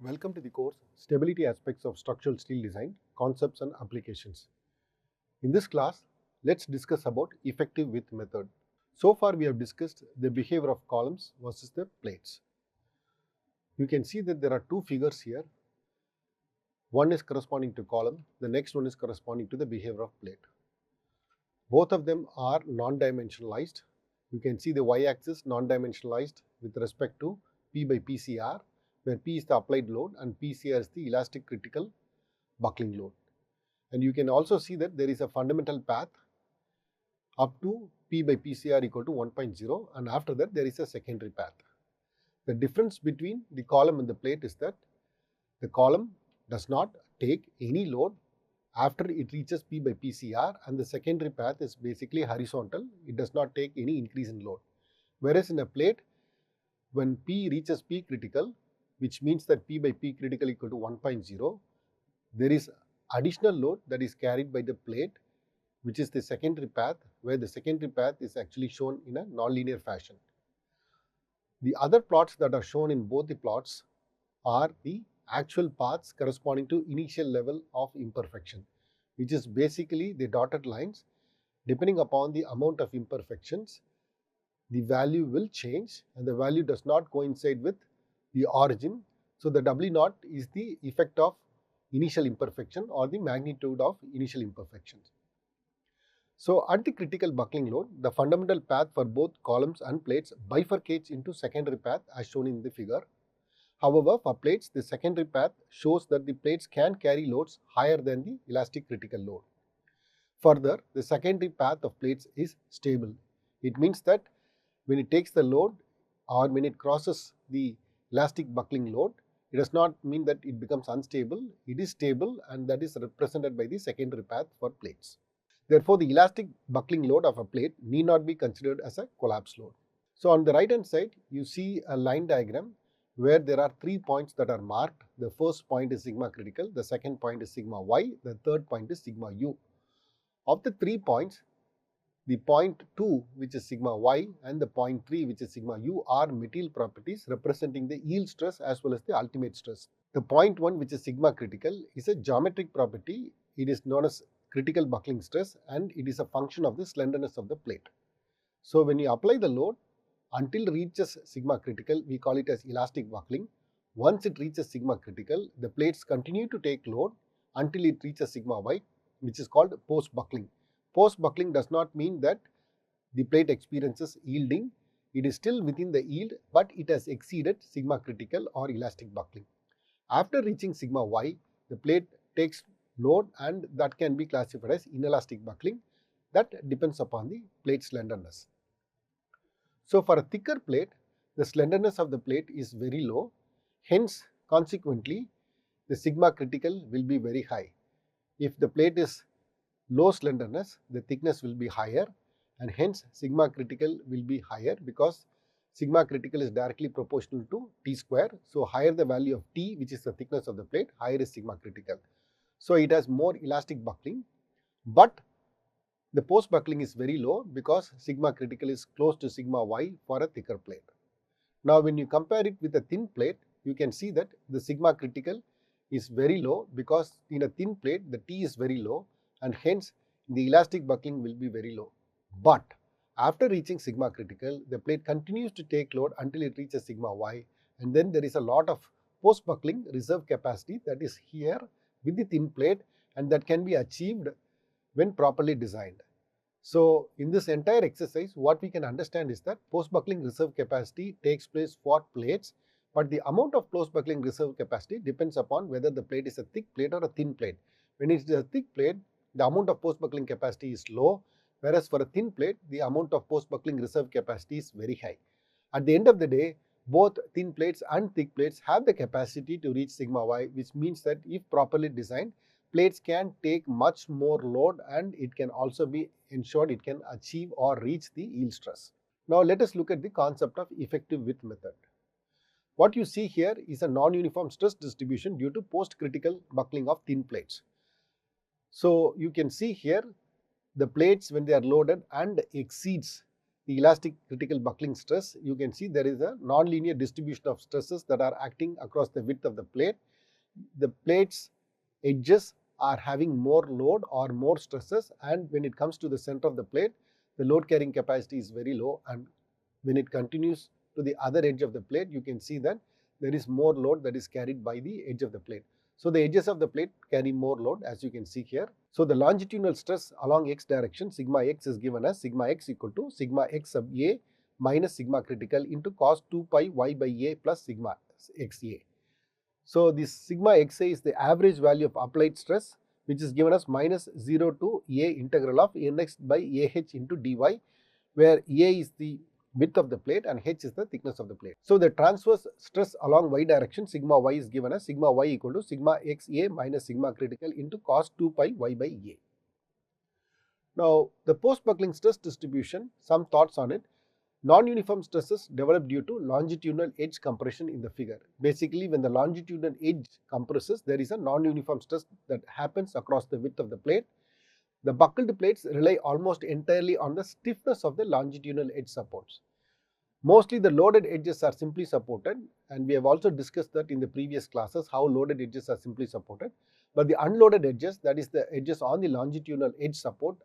Welcome to the course Stability Aspects of Structural Steel Design, Concepts and Applications. In this class, let's discuss about effective width method. So far we have discussed the behavior of columns versus the plates. You can see that there are two figures here. One is corresponding to column, the next one is corresponding to the behavior of plate. Both of them are non-dimensionalized. You can see the y-axis non-dimensionalized with respect to P by PCR, where P is the applied load and PCR is the elastic critical buckling load. And you can also see that there is a fundamental path up to P by PCR equal to 1.0, and after that there is a secondary path. The difference between the column and the plate is that the column does not take any load after it reaches P by PCR, and the secondary path is basically horizontal. It does not take any increase in load. Whereas in a plate, when P reaches P critical, which means that P by P critical equal to 1.0, there is additional load that is carried by the plate, which is the secondary path, where the secondary path is actually shown in a nonlinear fashion. The other plots that are shown in both the plots are the actual paths corresponding to initial level of imperfection, which is basically the dotted lines. Depending upon the amount of imperfections, the value will change, and the value does not coincide with the origin. So the W0 is the effect of initial imperfection or the magnitude of initial imperfections. So at the critical buckling load, the fundamental path for both columns and plates bifurcates into secondary path as shown in the figure. However, for plates, the secondary path shows that the plates can carry loads higher than the elastic critical load. Further, the secondary path of plates is stable. It means that when it takes the load or when it crosses the elastic buckling load, it does not mean that it becomes unstable. It is stable, and that is represented by the secondary path for plates. Therefore, the elastic buckling load of a plate need not be considered as a collapse load. So on the right hand side, you see a line diagram where there are 3 points that are marked. The first point is sigma critical, the second point is sigma y, the third point is sigma u. Of the 3 points, the point 2, which is sigma y, and the point 3, which is sigma u, are material properties representing the yield stress as well as the ultimate stress. The point 1, which is sigma critical, is a geometric property. It is known as critical buckling stress, and it is a function of the slenderness of the plate. So when you apply the load until it reaches sigma critical, we call it as elastic buckling. Once it reaches sigma critical, the plates continue to take load until it reaches sigma y, which is called post buckling. Post buckling does not mean that the plate experiences yielding. It is still within the yield, but it has exceeded sigma critical or elastic buckling. After reaching sigma y, the plate takes load, and that can be classified as inelastic buckling. That depends upon the plate slenderness. So for a thicker plate, the slenderness of the plate is very low. Hence, consequently, the sigma critical will be very high. If the plate is low slenderness, the thickness will be higher, and hence sigma critical will be higher, because sigma critical is directly proportional to T square. So higher the value of T, which is the thickness of the plate, higher is sigma critical. So it has more elastic buckling, but the post buckling is very low because sigma critical is close to sigma y for a thicker plate. Now when you compare it with a thin plate, you can see that the sigma critical is very low, because in a thin plate the T is very low, and hence the elastic buckling will be very low. But after reaching sigma critical, the plate continues to take load until it reaches sigma y, and then there is a lot of post buckling reserve capacity that is here with the thin plate, and that can be achieved when properly designed. So in this entire exercise, what we can understand is that post buckling reserve capacity takes place for plates, but the amount of post buckling reserve capacity depends upon whether the plate is a thick plate or a thin plate. When it is a thick plate, the amount of post buckling capacity is low, whereas for a thin plate, the amount of post buckling reserve capacity is very high. At the end of the day, both thin plates and thick plates have the capacity to reach sigma y, which means that if properly designed, plates can take much more load, and it can also be ensured it can achieve or reach the yield stress. Now let us look at the concept of effective width method. What you see here is a non-uniform stress distribution due to post-critical buckling of thin plates. So you can see here the plates, when they are loaded and exceeds the elastic critical buckling stress, you can see there is a non-linear distribution of stresses that are acting across the width of the plate. The plate's edges are having more load or more stresses, and when it comes to the center of the plate, the load carrying capacity is very low, and when it continues to the other edge of the plate, you can see that there is more load that is carried by the edge of the plate. So the edges of the plate carry more load, as you can see here. So the longitudinal stress along x direction, sigma x, is given as sigma x equal to sigma x sub a minus sigma critical into cos 2 pi y by a plus sigma xa. So this sigma xa is the average value of applied stress, which is given as minus 0 to a integral of nx by ah into dy, where a is the width of the plate and h is the thickness of the plate. So the transverse stress along y direction, sigma y, is given as sigma y equal to sigma xa minus sigma critical into cos 2 pi y by a. Now the post-buckling stress distribution, some thoughts on it. Non-uniform stresses develop due to longitudinal edge compression in the figure. Basically, when the longitudinal edge compresses, there is a non-uniform stress that happens across the width of the plate. The buckled plates rely almost entirely on the stiffness of the longitudinal edge supports. Mostly the loaded edges are simply supported, and we have also discussed that in the previous classes how loaded edges are simply supported. But the unloaded edges, that is the edges on the longitudinal edge support,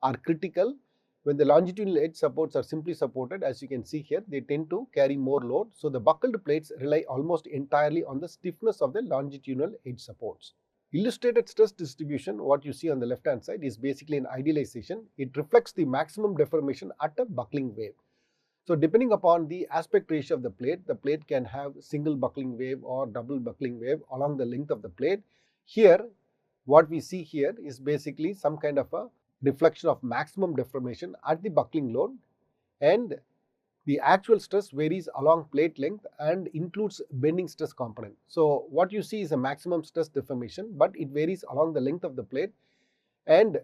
are critical. When the longitudinal edge supports are simply supported, as you can see here, they tend to carry more load. So the buckled plates rely almost entirely on the stiffness of the longitudinal edge supports. Illustrated stress distribution, what you see on the left hand side, is basically an idealization. It reflects the maximum deformation at a buckling wave. So depending upon the aspect ratio of the plate can have single buckling wave or double buckling wave along the length of the plate. Here, what we see here is basically some kind of a reflection of maximum deformation at the buckling load, and the actual stress varies along plate length and includes bending stress component. So what you see is a maximum stress deformation, but it varies along the length of the plate, and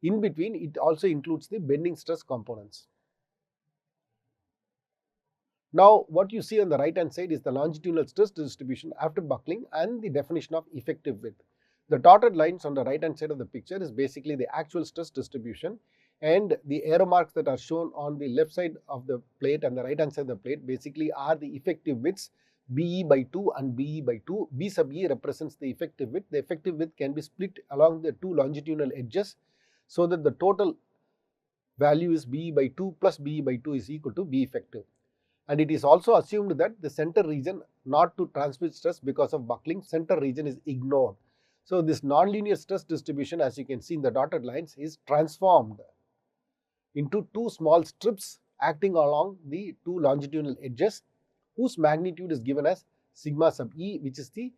in between it also includes the bending stress components. Now what you see on the right hand side is the longitudinal stress distribution after buckling and the definition of effective width. The dotted lines on the right hand side of the picture is basically the actual stress distribution, and the arrow marks that are shown on the left side of the plate and the right hand side of the plate basically are the effective widths BE by 2 and BE by 2. B sub E represents the effective width. The effective width can be split along the two longitudinal edges so that the total value is BE by 2 plus BE by 2 is equal to B effective. And it is also assumed that the center region not to transmit stress because of buckling, center region is ignored. So this nonlinear stress distribution, as you can see in the dotted lines, is transformed into two small strips acting along the two longitudinal edges, whose magnitude is given as sigma sub E, which is the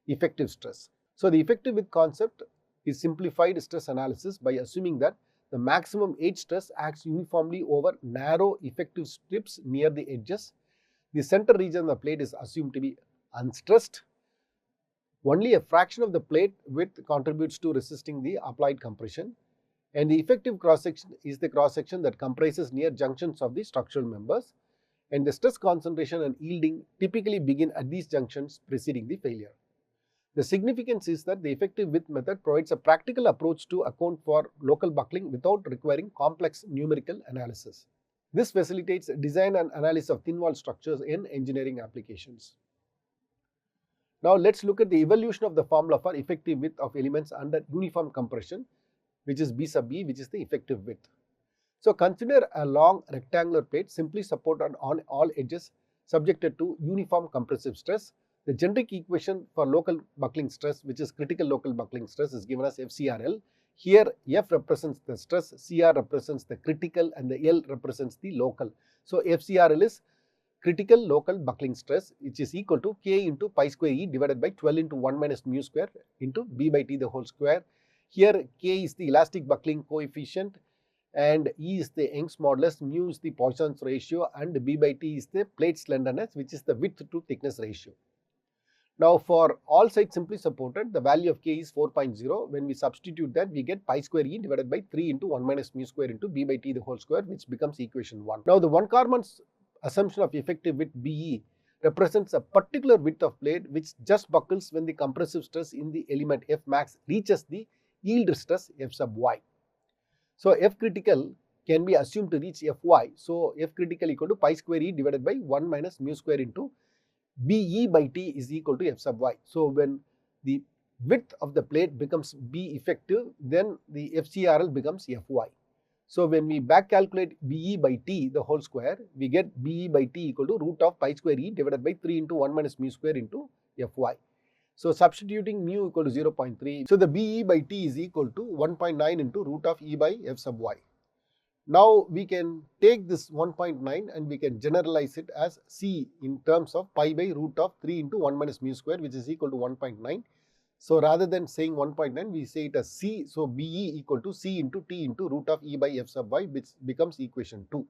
effective stress. So the effective width concept is simplified stress analysis by assuming that the maximum edge stress acts uniformly over narrow effective strips near the edges. The center region of the plate is assumed to be unstressed. Only a fraction of the plate width contributes to resisting the applied compression, and the effective cross-section is the cross-section that comprises near junctions of the structural members, and the stress concentration and yielding typically begin at these junctions preceding the failure. The significance is that the effective width method provides a practical approach to account for local buckling without requiring complex numerical analysis. This facilitates design and analysis of thin wall structures in engineering applications. Now let's look at the evolution of the formula for effective width of elements under uniform compression, which is B sub E, which is the effective width. So consider a long rectangular plate simply supported on all edges subjected to uniform compressive stress. The generic equation for local buckling stress, which is critical local buckling stress, is given as FCRL. Here F represents the stress, CR represents the critical, and the L represents the local. So FCRL is critical local buckling stress, which is equal to K into pi square E divided by 12 into 1 minus mu square into B by T the whole square. Here K is the elastic buckling coefficient, and E is the Young's modulus, mu is the Poisson's ratio, and B by T is the plate slenderness, which is the width to thickness ratio. Now for all sides simply supported, the value of K is 4.0. When we substitute that, we get pi square E divided by 3 into 1 minus mu square into B by T the whole square, which becomes equation 1. Now the von Karman's assumption of effective width BE represents a particular width of plate which just buckles when the compressive stress in the element F max reaches the yield stress F sub Y. So F critical can be assumed to reach Fy. So F critical equal to pi square E divided by 1 minus mu square into Be by T is equal to F sub y. So when the width of the plate becomes B effective, then the FCRL becomes Fy. So when we back calculate Be by T the whole square, we get Be by T equal to root of pi square E divided by 3 into 1 minus mu square into Fy. So substituting mu equal to 0.3. So the Be by T is equal to 1.9 into root of E by F sub y. Now we can take this 1.9 and we can generalize it as C in terms of pi by root of 3 into 1 minus mu square, which is equal to 1.9. So rather than saying 1.9, we say it as C. So Be equal to C into T into root of E by F sub y, which becomes equation 2.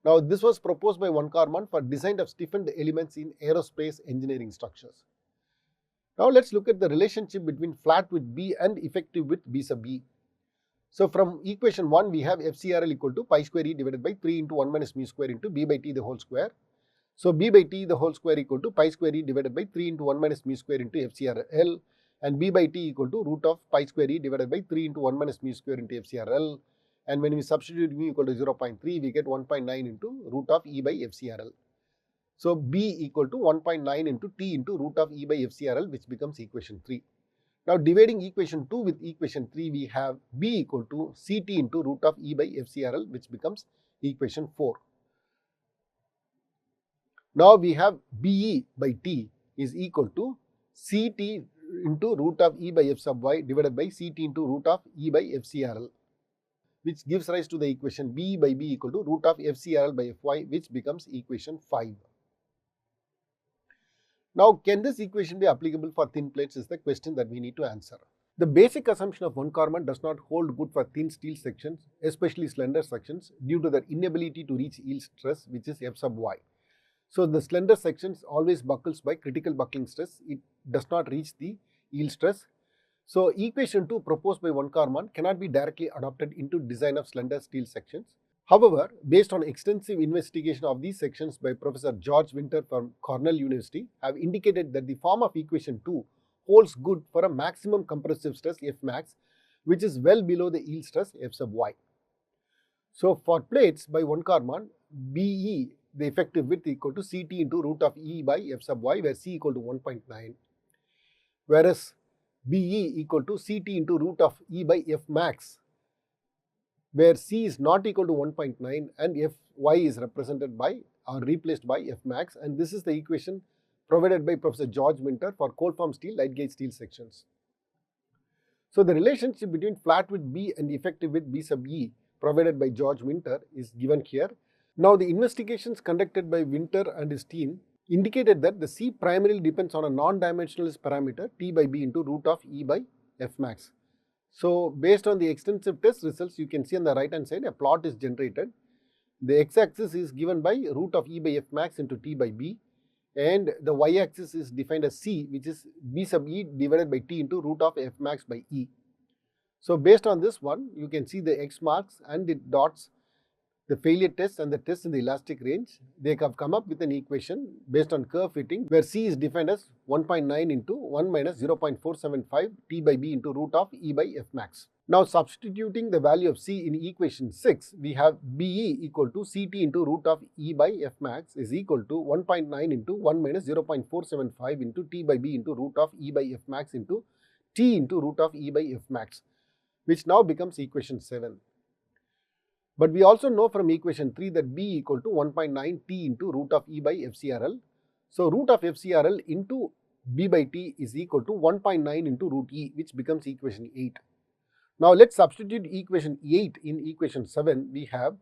Now this was proposed by von Karman for design of stiffened elements in aerospace engineering structures. Now let's look at the relationship between flat width B and effective width B sub E. So from equation 1, we have FCRL equal to pi square E divided by 3 into 1 minus mu square into B by T the whole square. So B by T the whole square equal to pi square E divided by 3 into 1 minus mu square into FCRL, and B by T equal to root of pi square E divided by 3 into 1 minus mu square into FCRL, and when we substitute mu equal to 0.3, we get 1.9 into root of E by FCRL. So B equal to 1.9 into T into root of E by FCRL, which becomes equation 3. Now dividing equation 2 with equation 3, we have B equal to Ct into root of E by FCRL, which becomes equation 4. Now we have Be by T is equal to Ct into root of E by F sub y divided by Ct into root of E by FCRL, which gives rise to the equation B by B equal to root of FCRL by Fy, which becomes equation 5. Now, can this equation be applicable for thin plates is the question that we need to answer. The basic assumption of von Karman does not hold good for thin steel sections, especially slender sections, due to their inability to reach yield stress, which is F sub y. So the slender sections always buckles by critical buckling stress. It does not reach the yield stress. So equation 2 proposed by von Karman cannot be directly adopted into design of slender steel sections. However, based on extensive investigation of these sections by Professor George Winter from Cornell University, have indicated that the form of equation 2 holds good for a maximum compressive stress F max, which is well below the yield stress F sub y. So for plates by von Karman, Be, the effective width, equal to Ct into root of E by F sub y, where C equal to 1.9, whereas Be equal to Ct into root of E by F max, where C is not equal to 1.9 and Fy is represented by or replaced by F max, and this is the equation provided by Professor George Winter for cold form steel, light gauge steel sections. So the relationship between flat width B and effective width B sub E provided by George Winter is given here. Now the investigations conducted by Winter and his team indicated that the C primarily depends on a non-dimensionalist parameter T by B into root of E by F max. So based on the extensive test results, you can see on the right hand side a plot is generated. The x-axis is given by root of E by F max into T by B, and the y-axis is defined as C, which is B sub E divided by T into root of F max by E. So based on this one, you can see the x marks and the dots, the failure test and the test in the elastic range. They have come up with an equation based on curve fitting, where C is defined as 1.9 into 1 minus 0.475 T by B into root of E by F max. Now substituting the value of C in equation 6, we have Be equal to Ct into root of E by F max is equal to 1.9 into 1 minus 0.475 into T by B into root of E by F max into T into root of E by F max, which now becomes equation 7. But we also know from equation 3 that B equal to 1.9 T into root of E by FCRL. So root of FCRL into B by T is equal to 1.9 into root E, which becomes equation 8. Now let's substitute equation 8 in equation 7. We have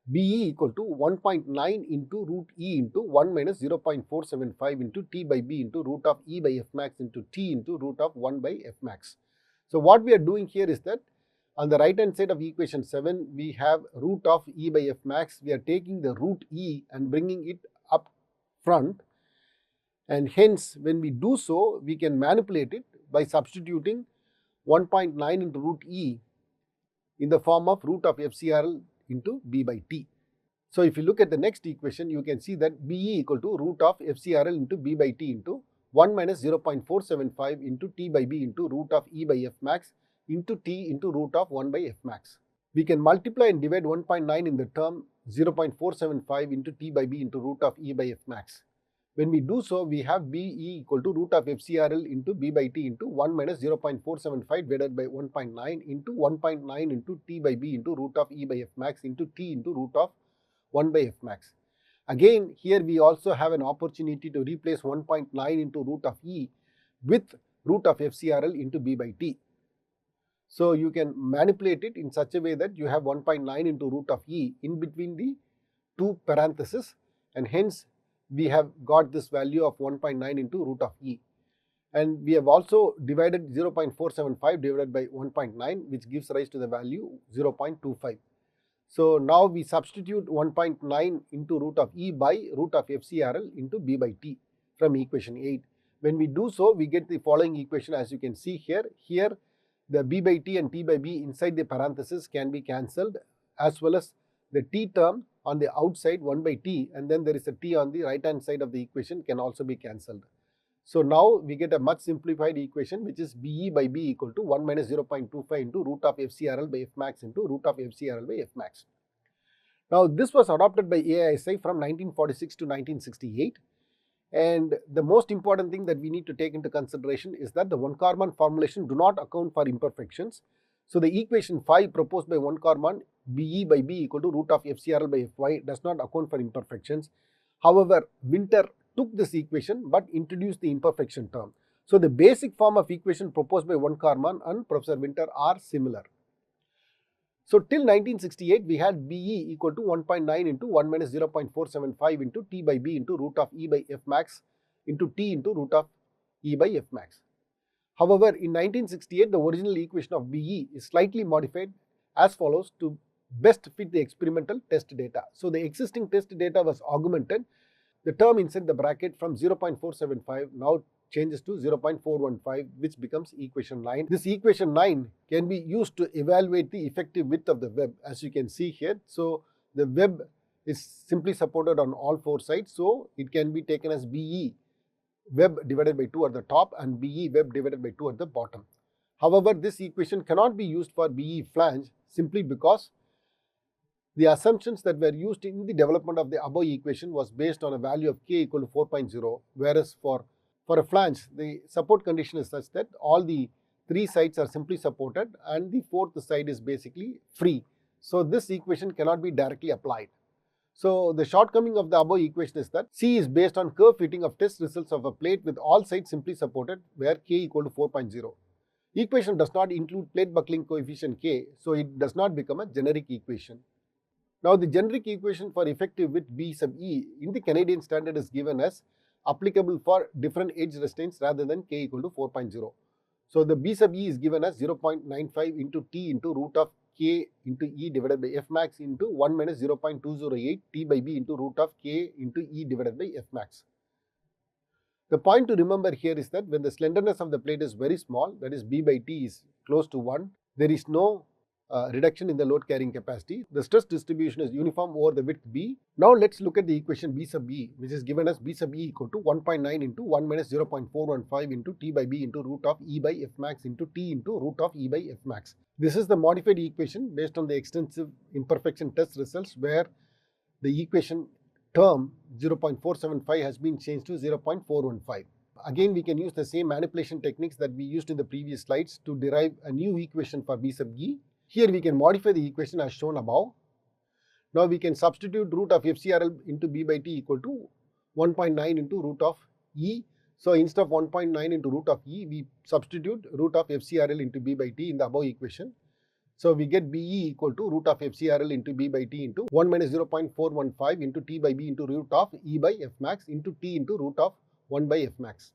Be equal to 1.9 into root E into 1 minus 0.475 into T by B into root of E by F max into T into root of 1 by F max. So what we are doing here is that on the right hand side of equation 7, we have root of E by F max. We are taking the root E and bringing it up front, and hence when we do so, we can manipulate it by substituting 1.9 into root E in the form of root of FCRL into B by T. So if you look at the next equation, you can see that Be equal to root of FCRL into B by T into 1 minus 0.475 into T by B into root of E by F max into T into root of 1 by F max, We can multiply and divide 1.9 in the term 0.475 into t by b into root of e by f max. When we do so, we have be equal to root of FCRL into b by t into 1 minus 0.475 divided by 1.9 into 1.9 into t by b into root of e by f max into t into root of 1 by f max. Again, here we also have an opportunity to replace 1.9 into root of e with root of FCRL into b by t. So you can manipulate it in such a way that you have 1.9 into root of e in between the two parentheses, and hence we have got this value of 1.9 into root of e. And we have also divided 0.475 divided by 1.9, which gives rise to the value 0.25. So now we substitute 1.9 into root of e by root of FCRL into b by t from equation 8. When we do so, we get the following equation as you can see here. Here the b by t and t by b inside the parenthesis can be cancelled, as well as the t term on the outside 1 by t, and then there is a t on the right hand side of the equation can also be cancelled. So now we get a much simplified equation, which is be by b equal to 1 minus 0.25 into root of FCRL by f max into root of FCRL by f max. Now this was adopted by AISI from 1946 to 1968. And the most important thing that we need to take into consideration is that the 1-Karman formulation do not account for imperfections. So the equation 5 proposed by 1-Karman, be by b equal to root of FCRL by fy, does not account for imperfections. However, Winter took this equation but introduced the imperfection term. So the basic form of equation proposed by 1-Karman and Professor Winter are similar. So till 1968, we had be equal to 1.9 into 1 minus 0.475 into t by b into root of e by f max into t into root of e by f max. However, in 1968, the original equation of be is slightly modified as follows to best fit the experimental test data. So the existing test data was augmented. The term inside the bracket from 0.475 now changes to 0.415, which becomes equation 9. This equation 9 can be used to evaluate the effective width of the web, as you can see here. So the web is simply supported on all 4 sides, so it can be taken as BE web divided by 2 at the top and BE web divided by 2 at the bottom. However, this equation cannot be used for BE flange simply because the assumptions that were used in the development of the above equation was based on a value of k equal to 4.0, whereas for a flange, the support condition is such that all the 3 sides are simply supported and the 4th side is basically free. So this equation cannot be directly applied. So the shortcoming of the above equation is that C is based on curve fitting of test results of a plate with all sides simply supported, where k equal to 4.0. Equation does not include plate buckling coefficient k, so it does not become a generic equation. Now the generic equation for effective width B sub E in the Canadian standard is given as applicable for different edge restraints rather than k equal to 4.0. So the B sub E is given as 0.95 into t into root of k into E divided by f max into 1 minus 0.208 t by b into root of k into E divided by f max. The point to remember here is that when the slenderness of the plate is very small, that is B by t is close to 1, there is no reduction in the load carrying capacity. The stress distribution is uniform over the width B. Now let's look at the equation B sub E, which is given as B sub E equal to 1.9 into 1 minus 0.415 into t by b into root of E by f max into t into root of E by f max. This is the modified equation based on the extensive imperfection test results, where the equation term 0.475 has been changed to 0.415. Again, we can use the same manipulation techniques that we used in the previous slides to derive a new equation for B sub E. Here we can modify the equation as shown above. Now we can substitute root of FCRL into B by t equal to 1.9 into root of E. So instead of 1.9 into root of E, we substitute root of FCRL into B by t in the above equation. So we get BE equal to root of FCRL into B by t into 1 minus 0.415 into t by b into root of E by f max into t into root of 1 by f max.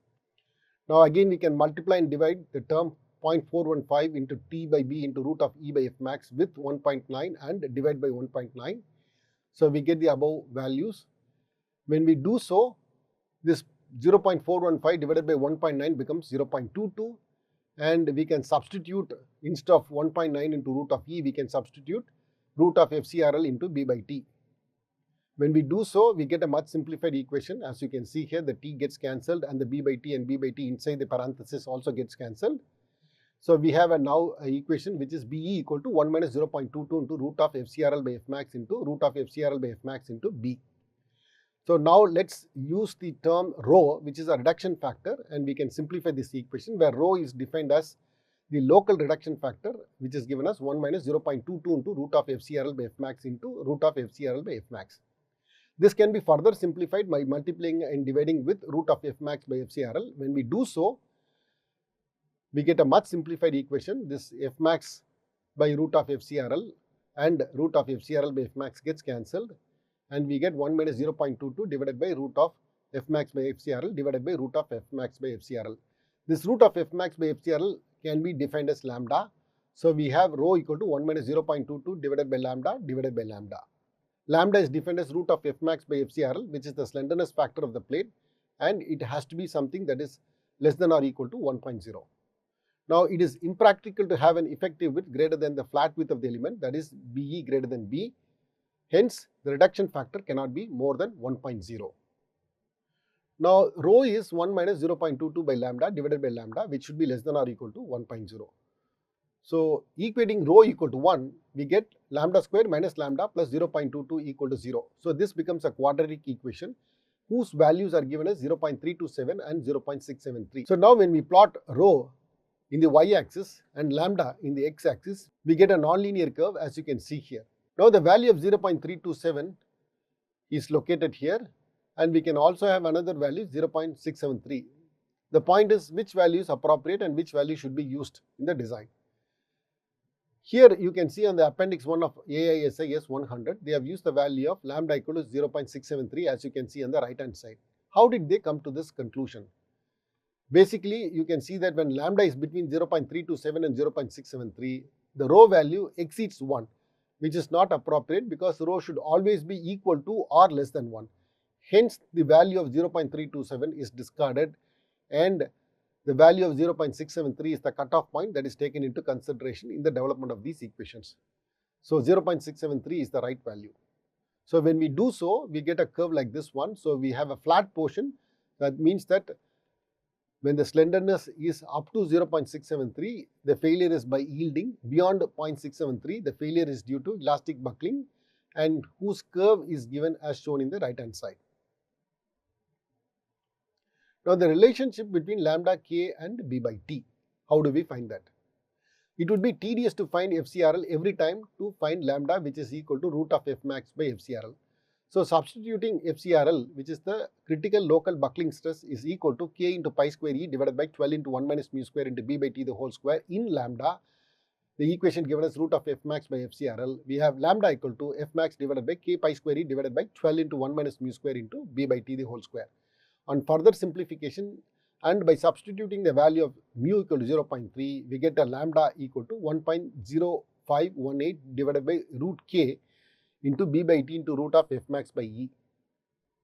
Now again we can multiply and divide the term 0.415 into t by b into root of E by f max with 1.9 and divide by 1.9. So we get the above values. When we do so, this 0.415 divided by 1.9 becomes 0.22, and we can substitute, instead of 1.9 into root of E, we can substitute root of FCRL into B by t. When we do so, we get a much simplified equation. As you can see here, the t gets cancelled and the B by t and B by t inside the parenthesis also gets cancelled. So we have now an equation which is BE equal to 1 minus 0.22 into root of FCRL by F max into root of FCRL by F max into B. So now let's use the term rho, which is a reduction factor, and we can simplify this equation where rho is defined as the local reduction factor, which is given as 1 minus 0.22 into root of FCRL by F max into root of FCRL by F max. This can be further simplified by multiplying and dividing with root of F max by FCRL. When we do so, we get a much simplified equation. This F max by root of FCRL and root of FCRL by F max gets cancelled, and we get 1 minus 0.22 divided by root of F max by FCRL divided by root of F max by FCRL. This root of F max by FCRL can be defined as lambda. So we have rho equal to 1 minus 0.22 divided by lambda divided by lambda. Lambda is defined as root of F max by FCRL, which is the slenderness factor of the plate, and it has to be something that is less than or equal to 1.0. Now it is impractical to have an effective width greater than the flat width of the element, that is BE greater than B. Hence, the reduction factor cannot be more than 1.0. Now, rho is 1 minus 0.22 by lambda divided by lambda, which should be less than or equal to 1.0. So, equating rho equal to 1, we get lambda square minus lambda plus 0.22 equal to 0. So, this becomes a quadratic equation whose values are given as 0.327 and 0.673. So, now when we plot rho in the y-axis and lambda in the x-axis, we get a nonlinear curve, as you can see here. Now the value of 0.327 is located here, and we can also have another value 0.673. The point is which value is appropriate and which value should be used in the design. Here you can see on the appendix 1 of AISI S100, they have used the value of lambda equal to 0.673, as you can see on the right hand side. How did they come to this conclusion? Basically, you can see that when lambda is between 0.327 and 0.673, the rho value exceeds 1, which is not appropriate because rho should always be equal to or less than 1. Hence, the value of 0.327 is discarded, and the value of 0.673 is the cutoff point that is taken into consideration in the development of these equations. So 0.673 is the right value. So when we do so, we get a curve like this one. So we have a flat portion. That means that when the slenderness is up to 0.673, the failure is by yielding. Beyond 0.673, the failure is due to elastic buckling, and whose curve is given as shown in the right hand side. Now the relationship between lambda k and b by t, how do we find that? It would be tedious to find FCRL every time to find lambda, which is equal to root of F max by FCRL. So substituting FCRL, which is the critical local buckling stress, is equal to k into pi square e divided by 12 into 1 minus mu square into b by t the whole square in lambda. The equation given as root of F max by FCRL, we have lambda equal to F max divided by k pi square e divided by 12 into 1 minus mu square into b by t the whole square. On further simplification and by substituting the value of mu equal to 0.3, we get a lambda equal to 1.0518 divided by root k into b by t into root of F max by e.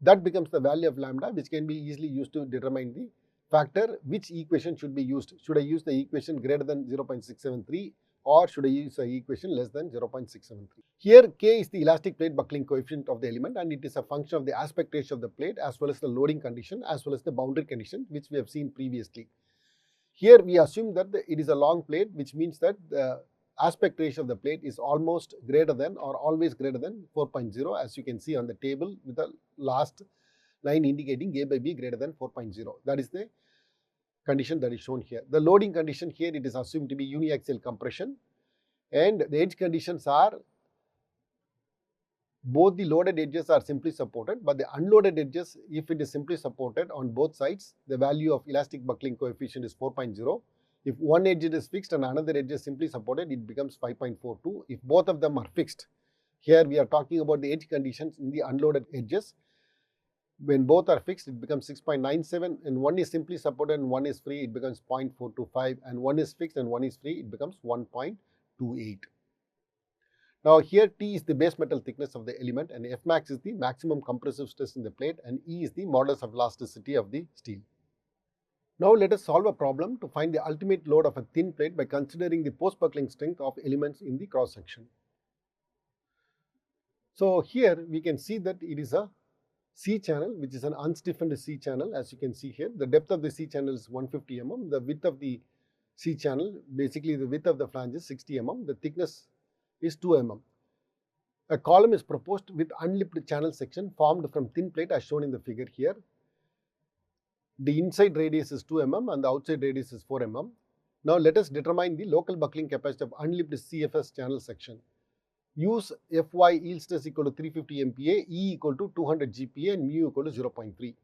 That becomes the value of lambda, which can be easily used to determine the factor. Which equation should be used? Should I use the equation greater than 0.673 or should I use the equation less than 0.673? Here k is the elastic plate buckling coefficient of the element, and it is a function of the aspect ratio of the plate as well as the loading condition as well as the boundary condition, which we have seen previously. Here we assume that it is a long plate, which means that the aspect ratio of the plate is almost greater than or always greater than 4.0, as you can see on the table with the last line indicating A by B greater than 4.0. That is the condition that is shown here. The loading condition here, it is assumed to be uniaxial compression, and the edge conditions are both the loaded edges are simply supported, but the unloaded edges, if it is simply supported on both sides, the value of elastic buckling coefficient is 4.0. If one edge is fixed and another edge is simply supported, it becomes 5.42. If both of them are fixed, here we are talking about the edge conditions in the unloaded edges. When both are fixed, it becomes 6.97, and one is simply supported and one is free, it becomes 0.425, and one is fixed and one is free, it becomes 1.28. Now here T is the base metal thickness of the element, and F max is the maximum compressive stress in the plate, and E is the modulus of elasticity of the steel. Now let us solve a problem to find the ultimate load of a thin plate by considering the post-buckling strength of elements in the cross section. So here we can see that it is a C channel, which is an unstiffened C channel, as you can see here. The depth of the C channel is 150 mm. The width of the C channel. Basically, the width of the flange is 60 mm, the thickness is 2 mm. A column is proposed with unlipped channel section formed from thin plate as shown in the figure here. The inside radius is 2 mm and the outside radius is 4 mm. Now let us determine the local buckling capacity of unlipped CFS channel section. Use Fy yield stress equal to 350 MPa, E equal to 200 GPa and mu equal to 0.3.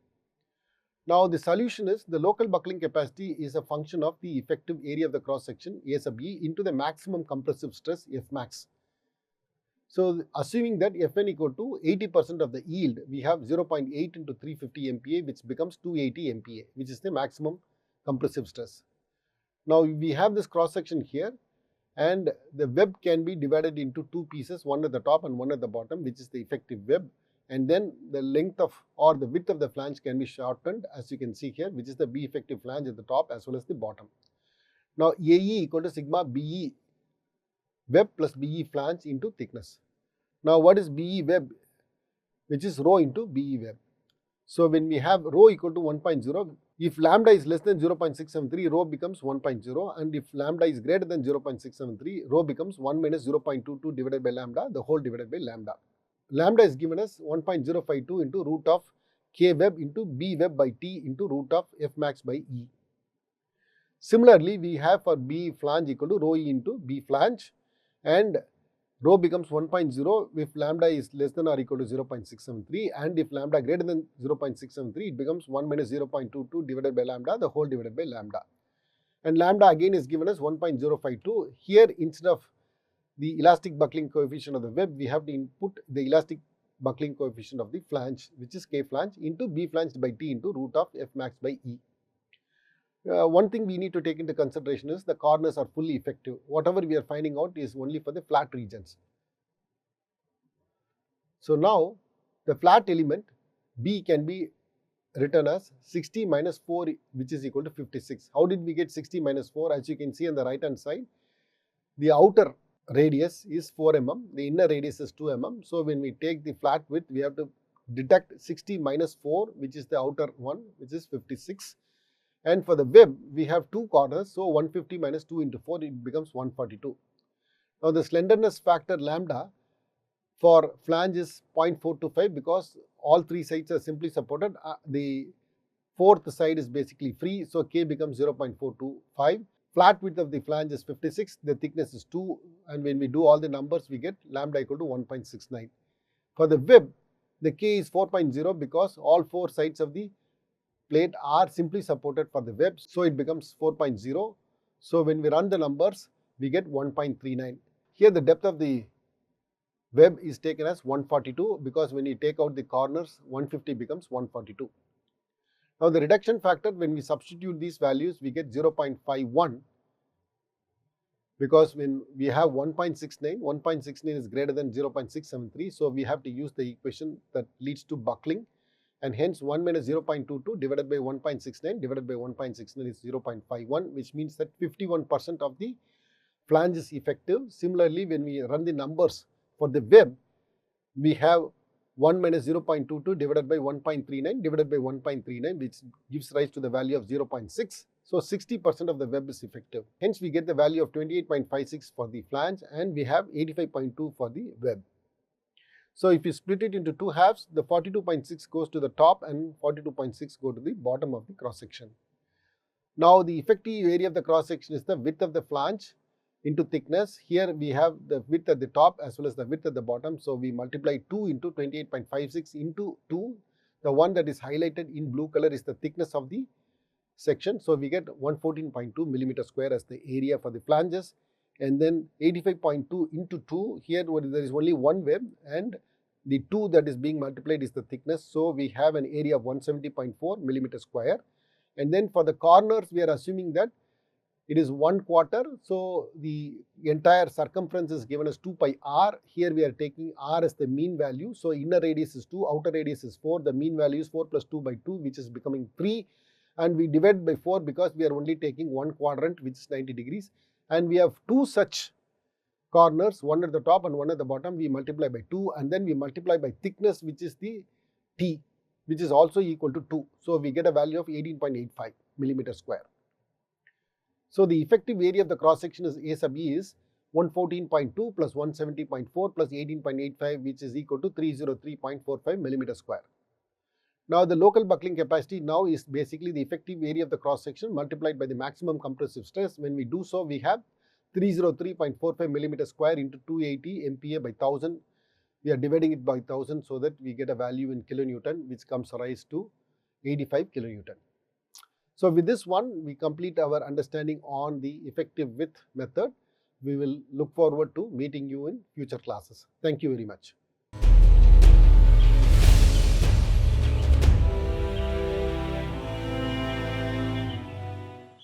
Now the solution is the local buckling capacity is a function of the effective area of the cross section A sub E into the maximum compressive stress F max. So assuming that Fn equal to 80% of the yield, we have 0.8 into 350 MPa, which becomes 280 MPa, which is the maximum compressive stress. Now we have this cross section here, and the web can be divided into two pieces, one at the top and one at the bottom, which is the effective web. And then the length of or the width of the flange can be shortened, as you can see here, which is the B effective flange at the top as well as the bottom. Now AE equal to sigma BE web plus BE flange into thickness. Now what is BE web? Which is rho into BE web. So when we have rho equal to 1.0, if lambda is less than 0.673, rho becomes 1.0, and if lambda is greater than 0.673, rho becomes 1 minus 0.22 divided by lambda, the whole divided by lambda. Lambda is given as 1.052 into root of K web into B web by T into root of F max by E. Similarly, we have for B flange equal to rho E into B flange, and rho becomes 1.0 if lambda is less than or equal to 0.673, and if lambda greater than 0.673, it becomes 1 minus 0.22 divided by lambda, the whole divided by lambda. And lambda again is given as 1.052. Here, instead of the elastic buckling coefficient of the web, we have to input the elastic buckling coefficient of the flange, which is K flange, into B flange by T into root of F max by E. One thing we need to take into consideration is the corners are fully effective. Whatever we are finding out is only for the flat regions. So now the flat element B can be written as 60 minus 4, which is equal to 56. How did we get 60 minus 4? As you can see on the right hand side, the outer radius is 4 mm, the inner radius is 2 mm. So when we take the flat width, we have to deduct 60 minus 4, which is the outer one, which is 56. And for the web, we have two corners, so 150 minus 2 into 4, it becomes 142. Now the slenderness factor lambda for flange is 0.425 because all three sides are simply supported. The fourth side is basically free, so K becomes 0.425. Flat width of the flange is 56, the thickness is 2, and when we do all the numbers, we get lambda equal to 1.69. For the web, the K is 4.0 because all four sides of the plate are simply supported for the web, so it becomes 4.0. So when we run the numbers, we get 1.39. Here the depth of the web is taken as 142 because when you take out the corners, 150 becomes 142. Now the reduction factor, when we substitute these values, we get 0.51 because when we have 1.69, 1.69 is greater than 0.673, so we have to use the equation that leads to buckling, and hence 1 minus 0.22 divided by 1.69 divided by 1.69 is 0.51, which means that 51% of the flange is effective. Similarly, when we run the numbers for the web, we have 1 minus 0.22 divided by 1.39 divided by 1.39, which gives rise to the value of 0.6. So 60% of the web is effective. Hence we get the value of 28.56 for the flange and we have 85.2 for the web. So if you split it into two halves, the 42.6 goes to the top and 42.6 go to the bottom of the cross section. Now the effective area of the cross section is the width of the flange into thickness. Here we have the width at the top as well as the width at the bottom. So we multiply 2 into 28.56 into 2. The one that is highlighted in blue color is the thickness of the section. So we get 114.2 millimeter square as the area for the flanges, and then 85.2 into 2. Here there is only one web and the 2 that is being multiplied is the thickness. So we have an area of 170.4 millimeter square. And then for the corners, we are assuming that it is 1/4. So the entire circumference is given as 2 pi r. Here we are taking r as the mean value. So inner radius is 2, outer radius is 4. The mean value is 4 plus 2 by 2, which is becoming 3. And we divide by 4 because we are only taking one quadrant, which is 90 degrees. And we have two such corners, one at the top and one at the bottom. We multiply by 2 and then we multiply by thickness, which is the T, which is also equal to 2. So we get a value of 18.85 millimeter square. So the effective area of the cross section is A sub E is 114.2 plus 170.4 plus 18.85, which is equal to 303.45 millimeter square. Now the local buckling capacity now is basically the effective area of the cross section multiplied by the maximum compressive stress. When we do so, we have 303.45 millimeter square into 280 MPa by 1000. We are dividing it by 1000 so that we get a value in kilonewton, which comes rise to 85 kilonewton. So with this one, we complete our understanding on the effective width method. We will look forward to meeting you in future classes. Thank you very much.